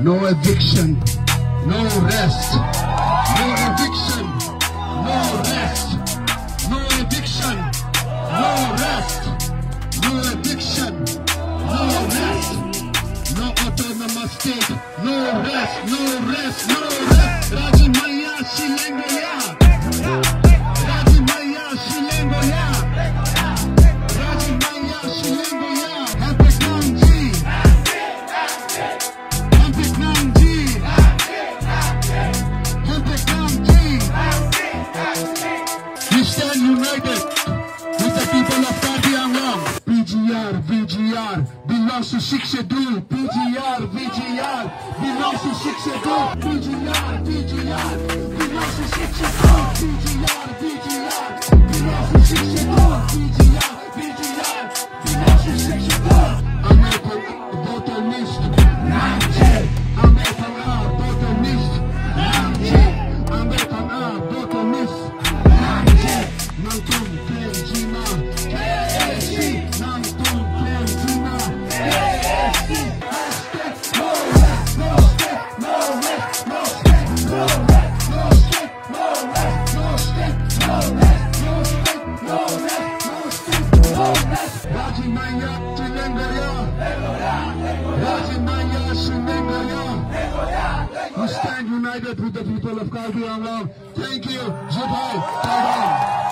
no eviction, no rest. No eviction, no rest. No eviction, no rest. No eviction, no rest. No autonomous state, no rest, no rest, no rest. Raji Maya Shilengo ya. Raji Maya Shilengo ya. Raji Maya Shilengo ya. Hampik Namji. Hampik Namji. Hampik Namji. We stand united with the people of Karbi Anglong. PGR, VGR belongs to Sikh Schedule. PGR, VGR belongs to Sikh Schedule. PGR, VGR belongs to Sikh Schedule. PGR, VGR belongs to Sikh Schedule. PGR, VGR belongs to Sikh Schedule. American voter list. American voter list. American voter list. Nangtung Claim Jima. KSC. Nangtung Claim Jima. KSC. No rest, no step, no rest, no step, no rest, no step, no rest, no step, no rest, no step, no rest, no step, no rest. Raji Maya Shilengo ya. Raji Maya Shilengo ya. We stand united with the people of Karbi Anglong. Thank you. Jai Bhai.